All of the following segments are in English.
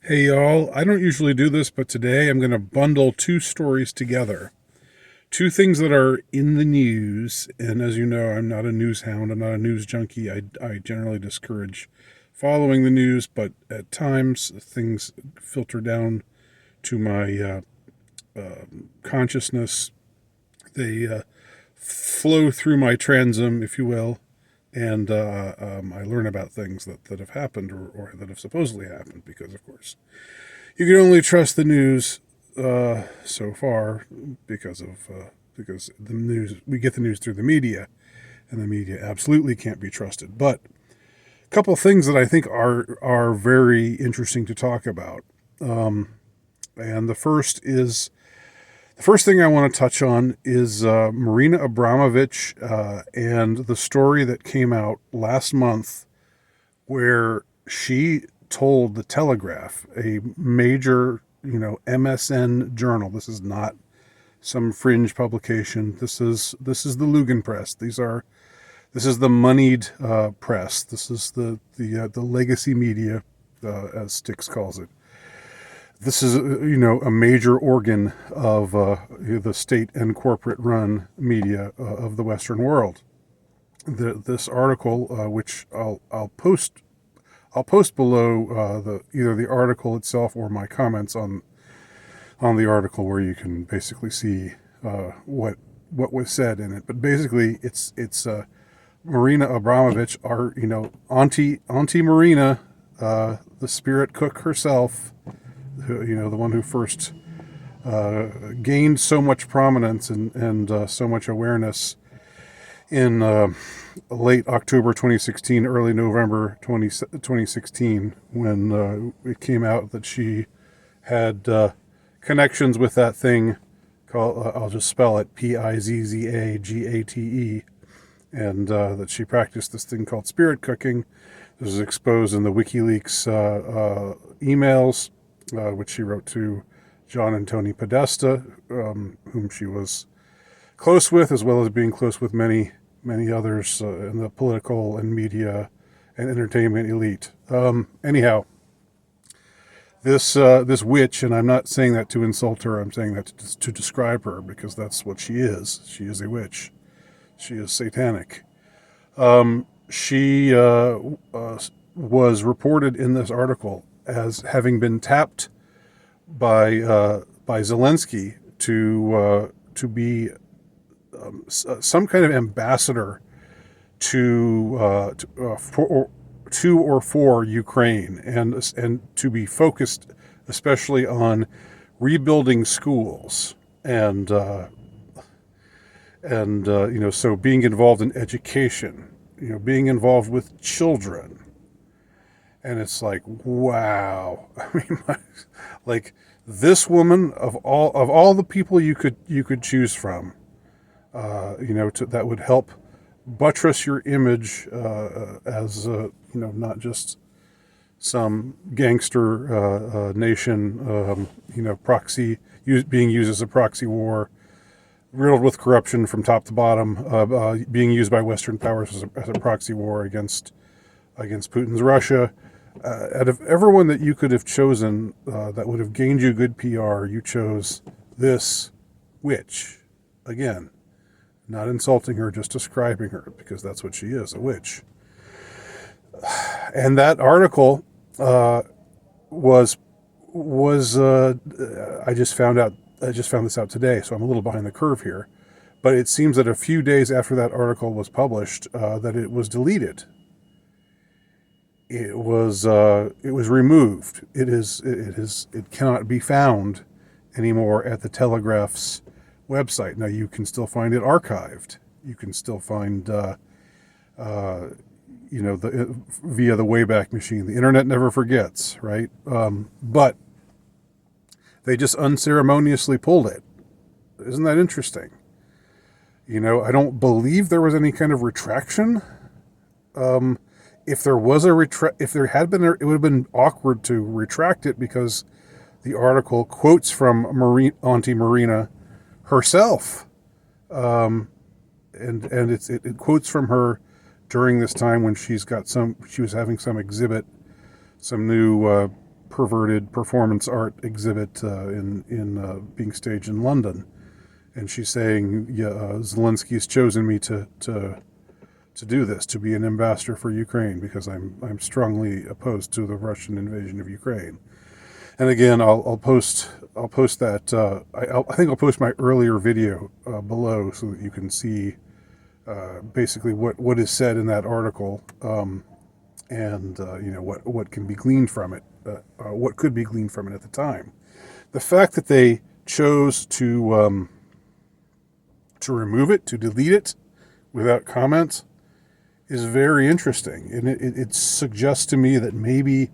Hey y'all, I don't usually do this, but today I'm going to bundle two stories together. Two things that are in the news, and as you know, I'm not a news hound, I'm not a news junkie. I generally discourage following the news, but at times things filter down to my consciousness. They flow through my transom, if you will, and I learn about things that have happened or that have supposedly happened because, of course, you can only trust the news so far because the news we get the news through the media, and the media absolutely can't be trusted. But a couple of things that I think are very interesting to talk about, and the first thing I want to touch on is Marina Abramovich and the story that came out last month where she told the Telegraph, a major, MSN journal. This is not some fringe publication. This is the Lugenpress. This is the moneyed press. This is the legacy media, as Styx calls it. This is a major organ of the state and corporate run media of the Western world. This article, which I'll post below the either the article itself or my comments on the article, where you can basically see what was said in it. But basically, it's Marina Abramovich, our Auntie Marina, the spirit cook herself, the one who first gained so much prominence and so much awareness in late October 2016, early November 2016, when it came out that she had connections with that thing called, I'll just spell it, Pizzagate, and that she practiced this thing called spirit cooking. This was exposed in the WikiLeaks emails, which she wrote to John and Tony Podesta, whom she was close with, as well as being close with many others in the political and media and entertainment elite. Anyhow, this witch, and I'm not saying that to insult her. I'm saying that to describe her, because that's what she is. She is a witch. She is satanic. She was reported in this article as having been tapped by Zelensky to be some kind of ambassador to or for Ukraine, and to be focused especially on rebuilding schools and so being involved in education, being involved with children. And it's like, wow. I mean, like, this woman, of all the people you could choose from, that would help buttress your image as not just some gangster nation, proxy being used as a proxy war, riddled with corruption from top to bottom, being used by Western powers as a proxy war against Putin's Russia. Out of everyone that you could have chosen that would have gained you good PR, you chose this witch. Again, not insulting her, just describing her, because that's what she is, a witch. And that article was I just found this out today, so I'm a little behind the curve here. But it seems that a few days after that article was published, that it was deleted. It was removed. It cannot be found anymore at the Telegraph's website. Now, you can still find it archived. You can still find via the Wayback Machine. The internet never forgets, right? But they just unceremoniously pulled it. Isn't that interesting? I don't believe there was any kind of retraction. If there was if there had been, it would have been awkward to retract it, because the article quotes from Auntie Marina herself, and it quotes from her during this time when she was having some exhibit, some new perverted performance art exhibit being staged in London, and she's saying, yeah, Zelensky's chosen me to do this, to be an ambassador for Ukraine, because I'm strongly opposed to the Russian invasion of Ukraine. And again, I'll post that. I think I'll post my earlier video below so that you can see basically what is said in that article, and what can be gleaned from it, what could be gleaned from it at the time. The fact that they chose to remove it, to delete it without comment, is very interesting, and it suggests to me that maybe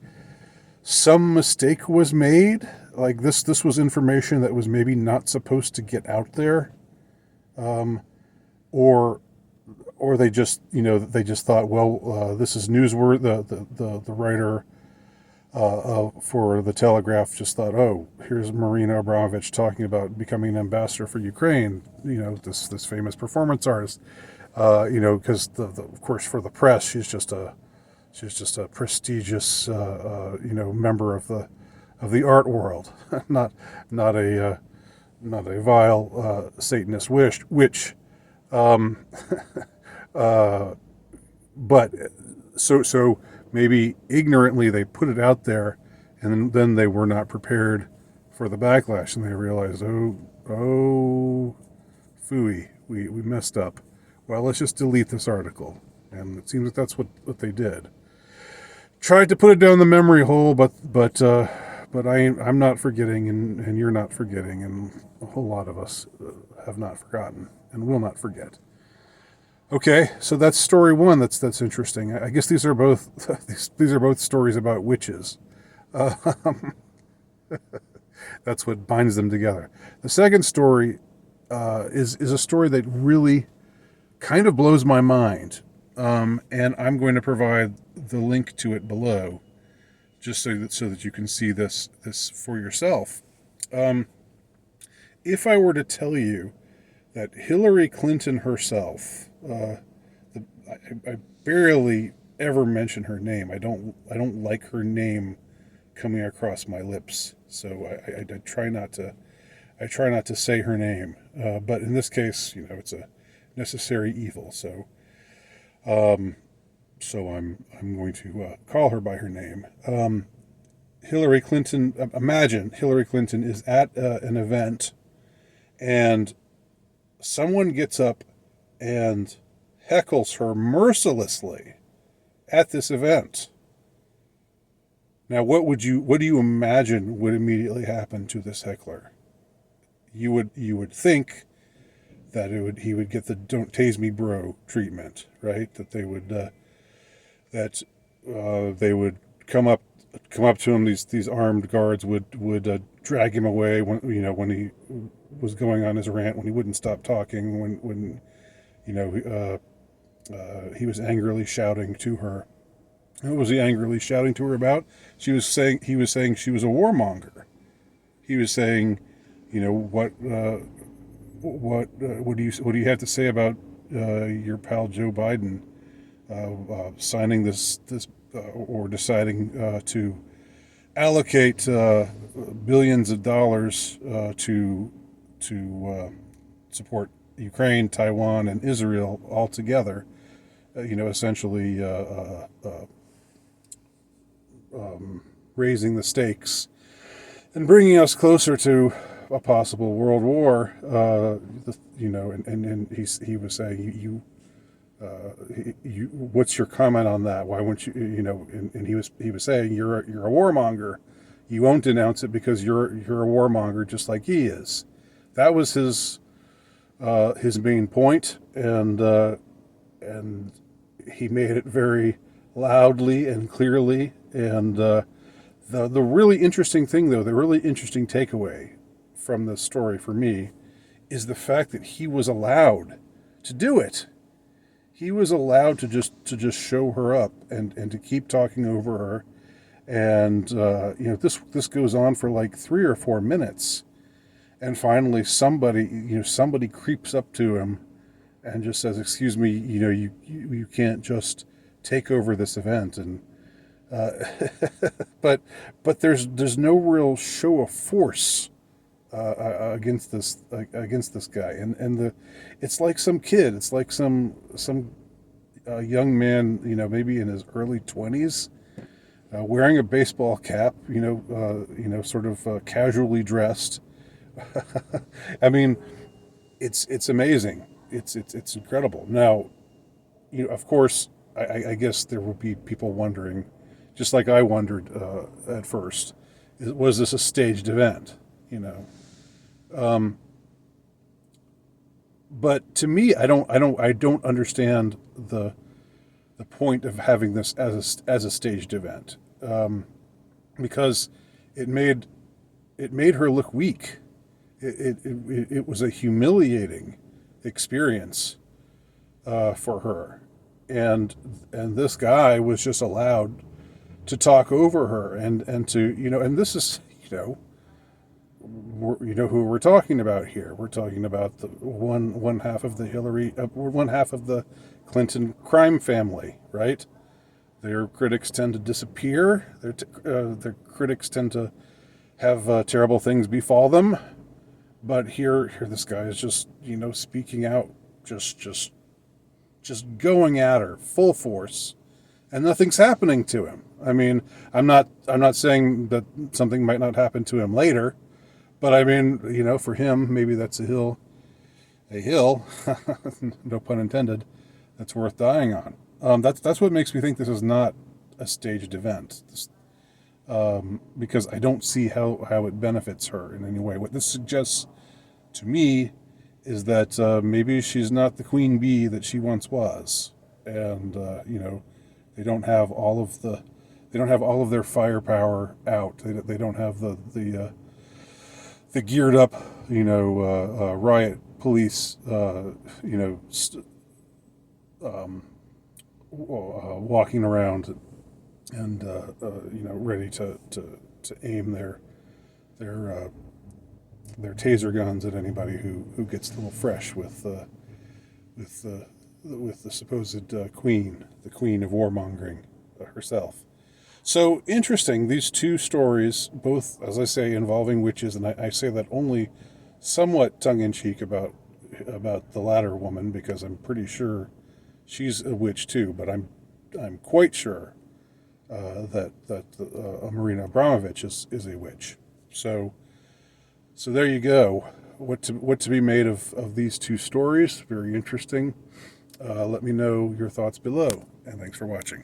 some mistake was made. Like this was information that was maybe not supposed to get out there, or they just thought, well, this is newsworthy. The writer for the Telegraph just thought, oh, here's Marina Abramovich talking about becoming an ambassador for Ukraine. This famous performance artist. Because of course for the press she's just a prestigious member of the art world, not a vile Satanist witch. But so maybe ignorantly they put it out there, and then they were not prepared for the backlash, and they realized, oh, phooey, we messed up. Well, let's just delete this article. And it seems that that's what they did. Tried to put it down the memory hole, but I'm not forgetting, and you're not forgetting, and a whole lot of us have not forgotten and will not forget. Okay, so that's story one. That's interesting. I guess these are both stories about witches. That's what binds them together. The second story is a story that really kind of blows my mind, and I'm going to provide the link to it below, just so that you can see this for yourself. If I were to tell you that Hillary Clinton herself, I barely ever mention her name. I don't like her name coming across my lips, so I try not to say her name. But in this case, it's a necessary evil. So I'm going to call her by her name. Hillary Clinton. Imagine Hillary Clinton is at an event, and someone gets up and heckles her mercilessly at this event. Now, what do you imagine would immediately happen to this heckler? You would think that he would get the "don't tase me, bro" treatment, right? That they would come up to him. These armed guards would drag him away when he was going on his rant, when he wouldn't stop talking, when he was angrily shouting to her. What was he angrily shouting to her about? He was saying she was a warmonger. He was saying, what do you have to say about your pal Joe Biden signing this or deciding to allocate billions of dollars to support Ukraine, Taiwan, and Israel all together? Essentially raising the stakes and bringing us closer to a possible world war. And he was saying, what's your comment on that? Why won't you? And he was saying, you're a warmonger. You won't denounce it because you're a warmonger, just like he is. That was his main point, and he made it very loudly and clearly. And the really interesting thing, though, the really interesting takeaway from this story for me is the fact that he was allowed to do it. He was allowed to just show her up and to keep talking over her. And this goes on for like 3 or 4 minutes. And finally somebody creeps up to him and just says, "Excuse me, you can't just take over this event." And But there's no real show of force against this guy, and the it's like some kid. It's like some young man, maybe in his early 20s, wearing a baseball cap, sort of casually dressed. I mean, it's amazing. It's incredible. Now, of course, I guess there will be people wondering, just like I wondered at first, was this a staged event? You know, but to me, I don't understand the point of having this as a staged event, because it made it made her look weak. It was a humiliating experience for her, and this guy was just allowed to talk over her, and to and this is who we're talking about here. We're talking about the one half of the one half of the Clinton crime family, right? Their critics tend to disappear. Their critics tend to have terrible things befall them. But here, this guy is just speaking out, just going at her full force, and nothing's happening to him. I mean, I'm not saying that something might not happen to him later, but I mean, for him, maybe that's a hill, no pun intended, that's worth dying on. That's what makes me think this is not a staged event. Because I don't see how it benefits her in any way. What this suggests to me is that maybe she's not the queen bee that she once was, and they don't have all of their firepower out. They don't have the geared up riot police walking around and ready to aim their their taser guns at anybody who gets a little fresh with the supposed queen, the queen of warmongering herself. So interesting. These two stories, both, as I say, involving witches, and I say that only somewhat tongue in cheek about the latter woman, because I'm pretty sure she's a witch too. But I'm quite sure that Marina Abramovich is a witch. So there you go. What to be made of these two stories? Very interesting. Let me know your thoughts below, and thanks for watching.